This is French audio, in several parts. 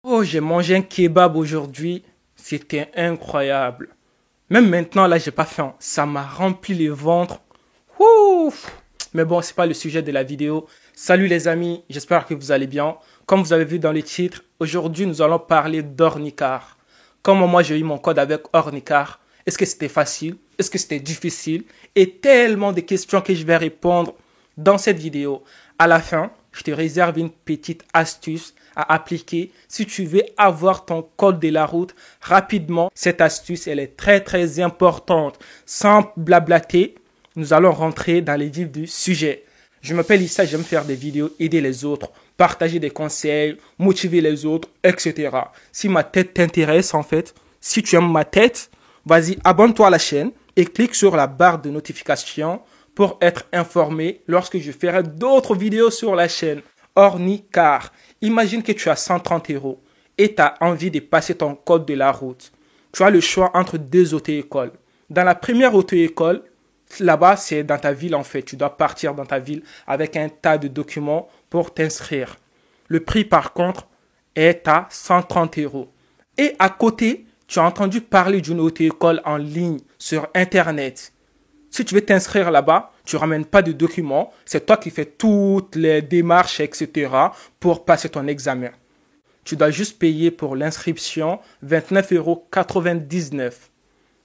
Oh, j'ai mangé un kebab aujourd'hui. C'était incroyable. Même maintenant, là, j'ai pas faim. Ça m'a rempli le ventre. Ouf! Mais bon, c'est pas le sujet de la vidéo. Salut les amis, j'espère que vous allez bien. Comme vous avez vu dans le titre, aujourd'hui, nous allons parler d'Ornicar. Comment moi j'ai eu mon code avec Ornicar? Est-ce que c'était facile? Est-ce que c'était difficile? Et tellement de questions que je vais répondre dans cette vidéo. À la fin, je te réserve une petite astuce à appliquer si tu veux avoir ton code de la route rapidement. Cette astuce, elle est très importante. Sans blablater, nous allons rentrer dans les vifs du sujet. Je m'appelle Issa, j'aime faire des vidéos, aider les autres, partager des conseils, motiver les autres, etc. Si ma tête t'intéresse en fait, si tu aimes ma tête, vas-y, abonne-toi à la chaîne et clique sur la barre de notification pour être informé lorsque je ferai d'autres vidéos sur la chaîne. Ornicar, imagine que tu as 130 € et tu as envie de passer ton code de la route. Tu as le choix entre deux auto-écoles. Dans la première auto-école, là-bas, c'est dans ta ville en fait. Tu dois partir dans ta ville avec un tas de documents pour t'inscrire. Le prix par contre est à 130 €. Et à côté, tu as entendu parler d'une auto-école en ligne sur Internet. Si tu veux t'inscrire là-bas, tu ramènes pas de documents. C'est toi qui fais toutes les démarches, etc. pour passer ton examen. Tu dois juste payer pour l'inscription 29,99 €.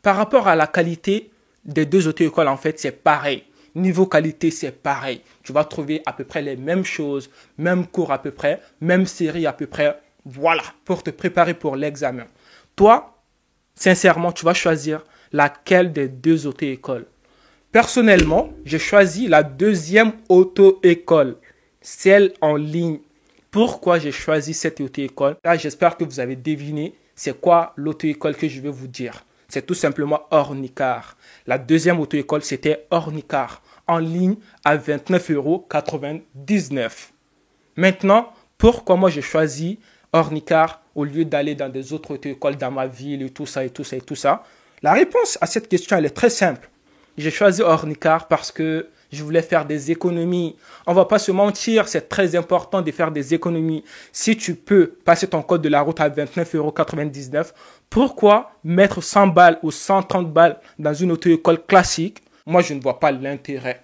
Par rapport à la qualité des deux auto-écoles, en fait, c'est pareil. Niveau qualité, c'est pareil. Tu vas trouver à peu près les mêmes choses, même cours à peu près, même série à peu près. Voilà, pour te préparer pour l'examen. Toi, sincèrement, tu vas choisir laquelle des deux auto-écoles. Personnellement, j'ai choisi la deuxième auto-école, celle en ligne. Pourquoi j'ai choisi cette auto-école? Là, j'espère que vous avez deviné c'est quoi l'auto-école que je vais vous dire. C'est tout simplement Ornicar. La deuxième auto-école, c'était Ornicar, en ligne à 29,99 €. Maintenant, pourquoi moi j'ai choisi Ornicar au lieu d'aller dans des autres auto-écoles dans ma ville et tout ça et tout ça et tout ça? La réponse à cette question, elle est très simple. J'ai choisi Ornicar parce que je voulais faire des économies. On va pas se mentir, c'est très important de faire des économies. Si tu peux passer ton code de la route à 29,99 €, pourquoi mettre 100 balles ou 130 balles dans une auto-école classique? Moi, je ne vois pas l'intérêt.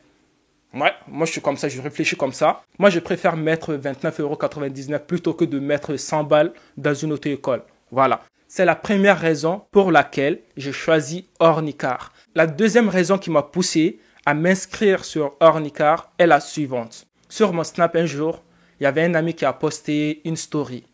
Ouais, moi je suis comme ça, je réfléchis comme ça. Moi, je préfère mettre 29,99 € plutôt que de mettre 100 balles dans une auto-école. Voilà. C'est la première raison pour laquelle j'ai choisi Ornicar. La deuxième raison qui m'a poussé à m'inscrire sur Ornicar est la suivante. Sur mon Snap un jour, il y avait un ami qui a posté une story.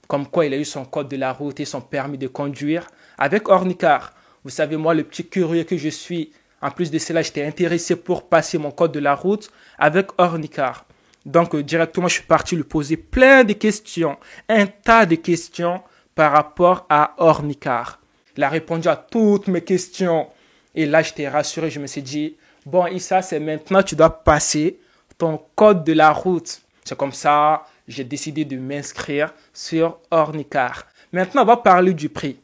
Comme quoi il a eu son code de la route et son permis de conduire avec Ornicar. Vous savez, moi, le petit curieux que je suis, en plus de cela, j'étais intéressé pour passer mon code de la route avec Ornicar. Donc, directement, je suis parti lui poser plein de questions, un tas de questions par rapport à Ornicar. Il a répondu à toutes mes questions. Et là, j'étais rassuré. Je me suis dit, bon, Issa, c'est maintenant, tu dois passer ton code de la route. C'est comme ça, j'ai décidé de m'inscrire sur Ornicar. Maintenant, on va parler du prix.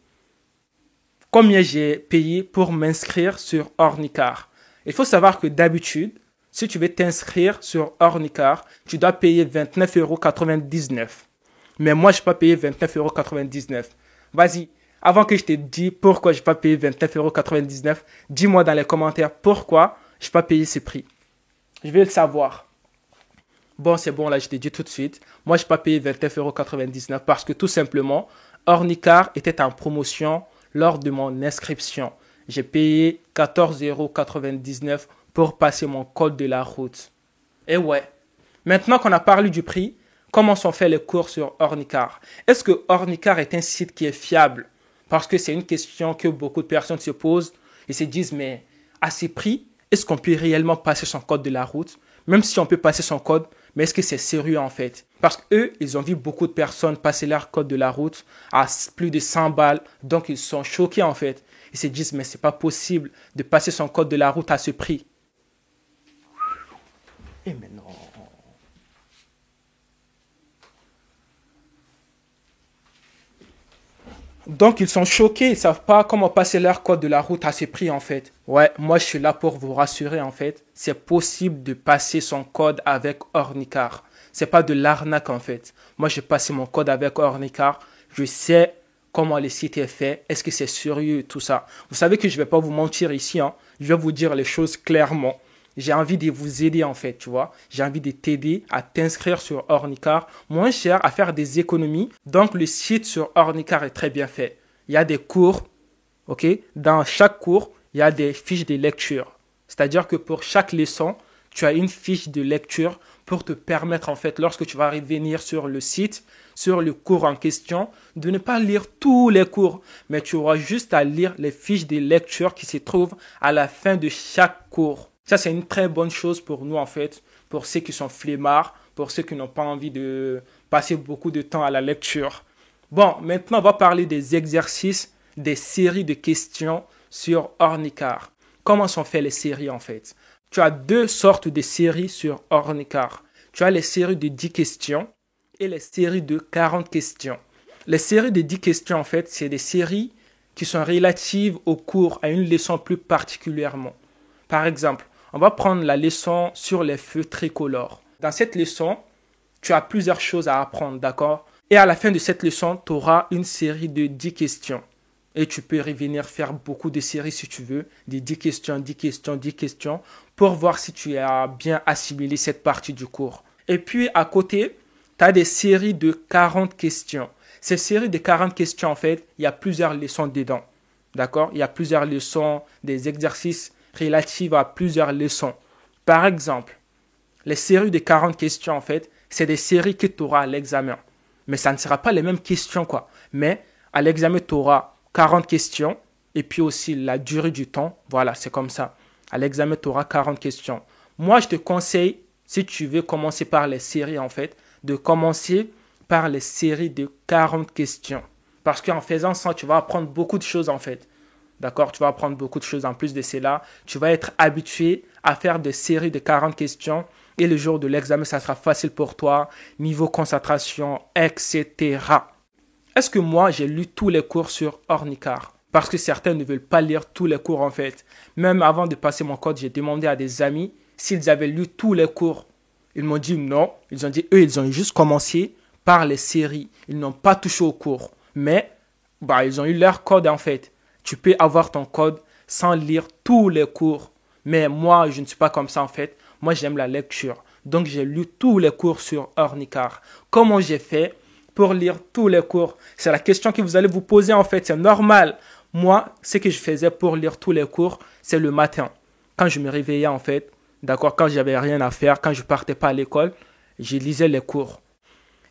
Combien j'ai payé pour m'inscrire sur Ornicar? Il faut savoir que d'habitude, si tu veux t'inscrire sur Ornicar, tu dois payer 29,99 €. Mais moi, je n'ai pas payé 29,99 €. Vas-y, avant que je te dise pourquoi je n'ai pas payé 29,99 €, dis-moi dans les commentaires pourquoi je n'ai pas payé ce prix. Je vais le savoir. Bon, c'est bon, là, je te dis tout de suite. Moi, je n'ai pas payé 29,99 € parce que tout simplement, Ornicar était en promotion lors de mon inscription. J'ai payé 14,99 € pour passer mon code de la route. Et ouais, maintenant qu'on a parlé du prix, comment sont faits les cours sur Ornicar? Est-ce que Ornicar est un site qui est fiable? Parce que c'est une question que beaucoup de personnes se posent et se disent, mais à ces prix, est-ce qu'on peut réellement passer son code de la route? Même si on peut passer son code, mais est-ce que c'est sérieux en fait? Parce qu'eux, ils ont vu beaucoup de personnes passer leur code de la route à plus de 100 balles. Donc, ils sont choqués en fait. Ils se disent, mais c'est pas possible de passer son code de la route à ce prix. Et maintenant... Donc, ils sont choqués, ils ne savent pas comment passer leur code de la route à ce prix, en fait. Ouais, moi, je suis là pour vous rassurer, en fait. C'est possible de passer son code avec Ornicar. C'est pas de l'arnaque, en fait. Moi, j'ai passé mon code avec Ornicar. Je sais comment le site est fait, est-ce que c'est sérieux, tout ça. Vous savez que je ne vais pas vous mentir ici, hein. Je vais vous dire les choses clairement. J'ai envie de vous aider en fait, tu vois. J'ai envie de t'aider à t'inscrire sur Ornicar, moins cher, à faire des économies. Donc le site sur Ornicar est très bien fait. Il y a des cours, ok. Dans chaque cours, il y a des fiches de lecture. C'est-à-dire que pour chaque leçon, tu as une fiche de lecture pour te permettre en fait, lorsque tu vas revenir sur le site, sur le cours en question, de ne pas lire tous les cours, mais tu auras juste à lire les fiches de lecture qui se trouvent à la fin de chaque cours. Ça, c'est une très bonne chose pour nous en fait, pour ceux qui sont flemmards, pour ceux qui n'ont pas envie de passer beaucoup de temps à la lecture. Bon, maintenant, on va parler des exercices, des séries de questions sur Ornicar. Comment sont faites les séries en fait? Tu as deux sortes de séries sur Ornicar. Tu as les séries de 10 questions et les séries de 40 questions. Les séries de 10 questions, en fait, c'est des séries qui sont relatives au cours, à une leçon plus particulièrement. Par exemple, on va prendre la leçon sur les feux tricolores. Dans cette leçon, tu as plusieurs choses à apprendre, d'accord? Et à la fin de cette leçon, tu auras une série de 10 questions. Et tu peux revenir faire beaucoup de séries si tu veux, des 10 questions, 10 questions, 10 questions, pour voir si tu as bien assimilé cette partie du cours. Et puis à côté, tu as des séries de 40 questions. Ces séries de 40 questions, en fait, il y a plusieurs leçons dedans. D'accord? Il y a plusieurs leçons, des exercices relatifs à plusieurs leçons. Par exemple, les séries de 40 questions, en fait, c'est des séries que tu auras à l'examen. Mais ça ne sera pas les mêmes questions, quoi. Mais à l'examen, tu auras 40 questions et puis aussi la durée du temps. Voilà, c'est comme ça. À l'examen, tu auras 40 questions. Moi, je te conseille, si tu veux commencer par les séries, en fait, de commencer par les séries de 40 questions. Parce qu'en faisant ça, tu vas apprendre beaucoup de choses, en fait. D'accord? Tu vas apprendre beaucoup de choses en plus de cela. Tu vas être habitué à faire des séries de 40 questions. Et le jour de l'examen, ça sera facile pour toi. Niveau concentration, etc. Est-ce que moi, j'ai lu tous les cours sur Ornicar? Parce que certains ne veulent pas lire tous les cours en fait. Même avant de passer mon code, j'ai demandé à des amis s'ils avaient lu tous les cours. Ils m'ont dit non. Ils ont dit, eux, ils ont juste commencé par les séries. Ils n'ont pas touché au cours. Mais, ils ont eu leur code en fait. Tu peux avoir ton code sans lire tous les cours. Mais moi, je ne suis pas comme ça en fait. Moi, j'aime la lecture. Donc, j'ai lu tous les cours sur Ornicar. Comment j'ai fait pour lire tous les cours? C'est la question que vous allez vous poser en fait, c'est normal. Moi, ce que je faisais pour lire tous les cours, c'est le matin. Quand je me réveillais en fait, d'accord, quand j'avais rien à faire, quand je partais pas à l'école, je lisais les cours.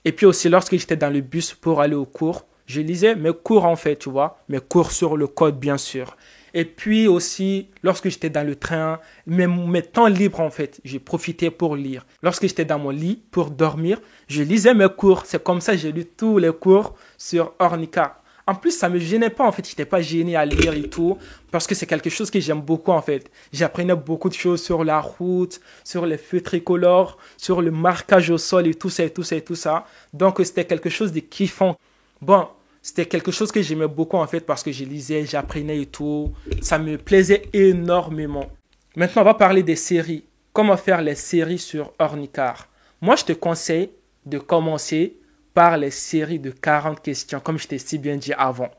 Et puis aussi, lorsque j'étais dans le bus pour aller au cours, je lisais mes cours en fait, tu vois, mes cours sur le code bien sûr. Et puis aussi, lorsque j'étais dans le train, mes temps libres en fait, j'ai profité pour lire. Lorsque j'étais dans mon lit pour dormir, je lisais mes cours. C'est comme ça que j'ai lu tous les cours sur Ornicar. En plus, ça me gênait pas en fait, je n'étais pas gêné à lire et tout, parce que c'est quelque chose que j'aime beaucoup en fait. J'apprenais beaucoup de choses sur la route, sur les feux tricolores, sur le marquage au sol et tout ça et tout ça et tout ça. Donc c'était quelque chose de kiffant. Bon, c'était quelque chose que j'aimais beaucoup en fait parce que je lisais, j'apprenais et tout. Ça me plaisait énormément. Maintenant, on va parler des séries. Comment faire les séries sur Ornicar? Moi, je te conseille de commencer par les séries de 40 questions, comme je t'ai si bien dit avant.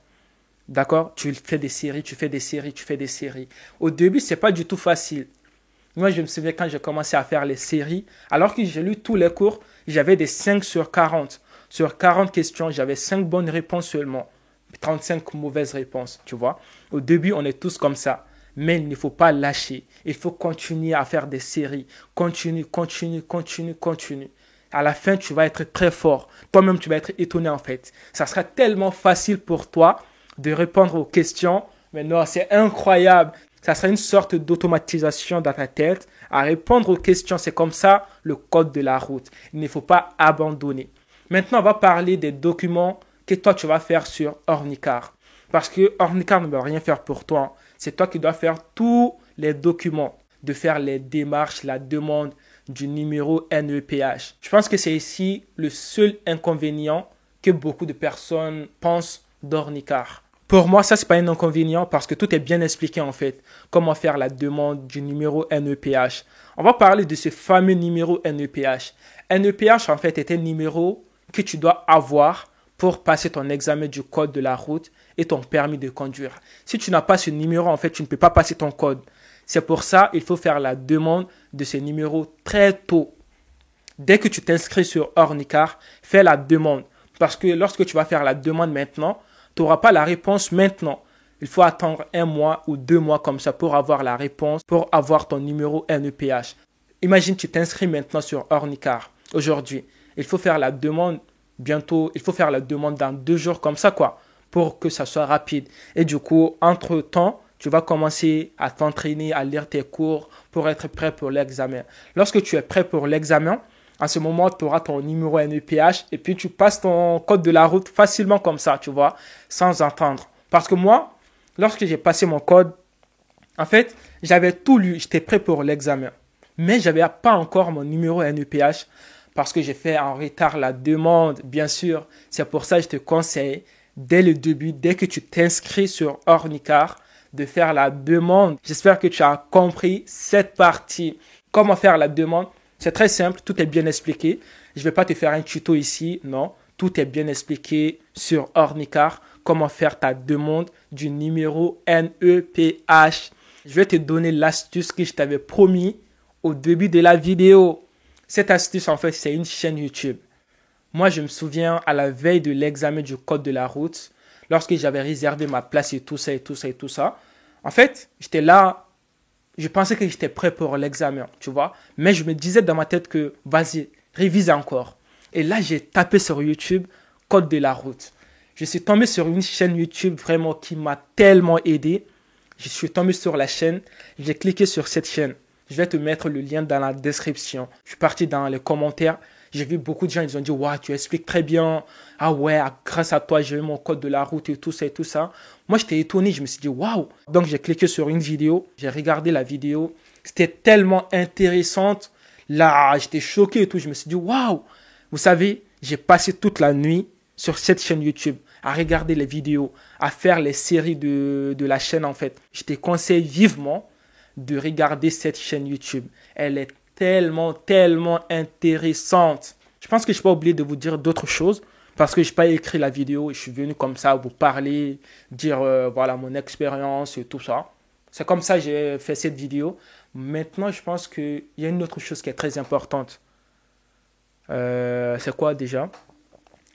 D'accord? Tu fais des séries, tu fais des séries, tu fais des séries. Au début, c'est pas du tout facile. Moi, je me souviens quand j'ai commencé à faire les séries, alors que j'ai lu tous les cours, j'avais des 5 sur 40. Sur 40 questions, j'avais 5 bonnes réponses seulement. 35 mauvaises réponses, tu vois. Au début, on est tous comme ça. Mais il ne faut pas lâcher. Il faut continuer à faire des séries. Continue. À la fin, tu vas être très fort. Toi-même, tu vas être étonné en fait. Ça sera tellement facile pour toi de répondre aux questions. Mais non, c'est incroyable. Ça sera une sorte d'automatisation dans ta tête. À répondre aux questions, c'est comme ça le code de la route. Il ne faut pas abandonner. Maintenant, on va parler des documents que toi, tu vas faire sur Ornicar. Parce que Ornicar ne va rien faire pour toi. C'est toi qui dois faire tous les documents, de faire les démarches, la demande du numéro NEPH. Je pense que c'est ici le seul inconvénient que beaucoup de personnes pensent d'Ornicar. Pour moi, ça, c'est pas un inconvénient parce que tout est bien expliqué en fait. Comment faire la demande du numéro NEPH. On va parler de ce fameux numéro NEPH. NEPH, en fait, est un numéro que tu dois avoir pour passer ton examen du code de la route et ton permis de conduire. Si tu n'as pas ce numéro, en fait, tu ne peux pas passer ton code. C'est pour ça qu'il faut faire la demande de ce numéro très tôt. Dès que tu t'inscris sur Ornicar, fais la demande. Parce que lorsque tu vas faire la demande maintenant, tu n'auras pas la réponse maintenant. Il faut attendre 1 mois ou 2 mois comme ça pour avoir la réponse, pour avoir ton numéro NEPH. Imagine, tu t'inscris maintenant sur Ornicar aujourd'hui. Il faut faire la demande bientôt, il faut faire la demande dans 2 jours comme ça, quoi, pour que ça soit rapide. Et du coup, entre-temps, tu vas commencer à t'entraîner, à lire tes cours pour être prêt pour l'examen. Lorsque tu es prêt pour l'examen, à ce moment, tu auras ton numéro NEPH et puis tu passes ton code de la route facilement comme ça, tu vois, sans attendre. Parce que moi, lorsque j'ai passé mon code, en fait, j'avais tout lu, j'étais prêt pour l'examen. Mais je n'avais pas encore mon numéro NEPH parce que j'ai fait en retard la demande, bien sûr. C'est pour ça que je te conseille, dès le début, dès que tu t'inscris sur Ornicar, de faire la demande. J'espère que tu as compris cette partie. Comment faire la demande? C'est très simple, tout est bien expliqué. Je ne vais pas te faire un tuto ici, non. Tout est bien expliqué sur Ornicar. Comment faire ta demande du numéro NEPH. Je vais te donner l'astuce que je t'avais promis au début de la vidéo. Cette astuce, en fait, c'est une chaîne YouTube. Moi, je me souviens à la veille de l'examen du code de la route, lorsque j'avais réservé ma place et tout ça, et tout ça, et tout ça. En fait, j'étais là, je pensais que j'étais prêt pour l'examen, tu vois. Mais je me disais dans ma tête que, vas-y, révise encore. Et là, j'ai tapé sur YouTube, code de la route. Je suis tombé sur une chaîne YouTube vraiment qui m'a tellement aidé. Je suis tombé sur la chaîne, j'ai cliqué sur cette chaîne. Je vais te mettre le lien dans la description. Je suis parti dans les commentaires. J'ai vu beaucoup de gens, ils ont dit, waouh, tu expliques très bien. Ah ouais, grâce à toi, j'ai eu mon code de la route et tout ça et tout ça. Moi, j'étais étonné, je me suis dit, waouh. Donc, j'ai cliqué sur une vidéo, j'ai regardé la vidéo. C'était tellement intéressante. Là, j'étais choqué et tout. Je me suis dit, waouh. Vous savez, j'ai passé toute la nuit sur cette chaîne YouTube à regarder les vidéos, à faire les séries de la chaîne en fait. Je te conseille vivement de regarder cette chaîne YouTube. Elle est tellement intéressante. Je pense que je n'ai pas oublié de vous dire d'autres choses parce que je n'ai pas écrit la vidéo et je suis venu comme ça vous parler, dire voilà mon expérience et tout ça. C'est comme ça que j'ai fait cette vidéo. Maintenant, je pense qu'il y a une autre chose qui est très importante. C'est quoi déjà?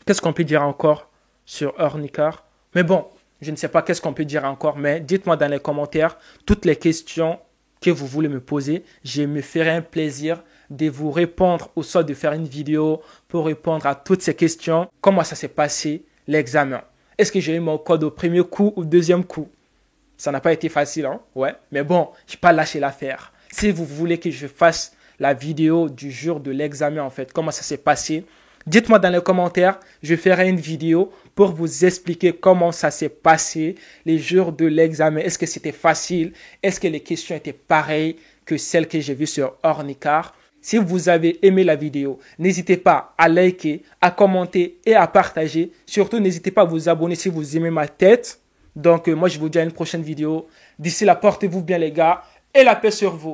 Qu'est-ce qu'on peut dire encore sur Ornicar? Mais bon, je ne sais pas qu'est-ce qu'on peut dire encore, mais dites-moi dans les commentaires toutes les questions que vous voulez me poser. Je me ferai un plaisir de vous répondre ou soit de faire une vidéo pour répondre à toutes ces questions. Comment ça s'est passé l'examen? Est-ce que j'ai eu mon code au premier coup ou au deuxième coup? Ça n'a pas été facile, hein? Ouais, mais bon, je n'ai pas lâché l'affaire. Si vous voulez que je fasse la vidéo du jour de l'examen, en fait, comment ça s'est passé, dites-moi dans les commentaires, je ferai une vidéo pour vous expliquer comment ça s'est passé les jours de l'examen. Est-ce que c'était facile? Est-ce que les questions étaient pareilles que celles que j'ai vues sur Ornicar? Si vous avez aimé la vidéo, n'hésitez pas à liker, à commenter et à partager. Surtout, n'hésitez pas à vous abonner si vous aimez ma tête. Donc, moi, je vous dis à une prochaine vidéo. D'ici là, portez-vous bien les gars et la paix sur vous.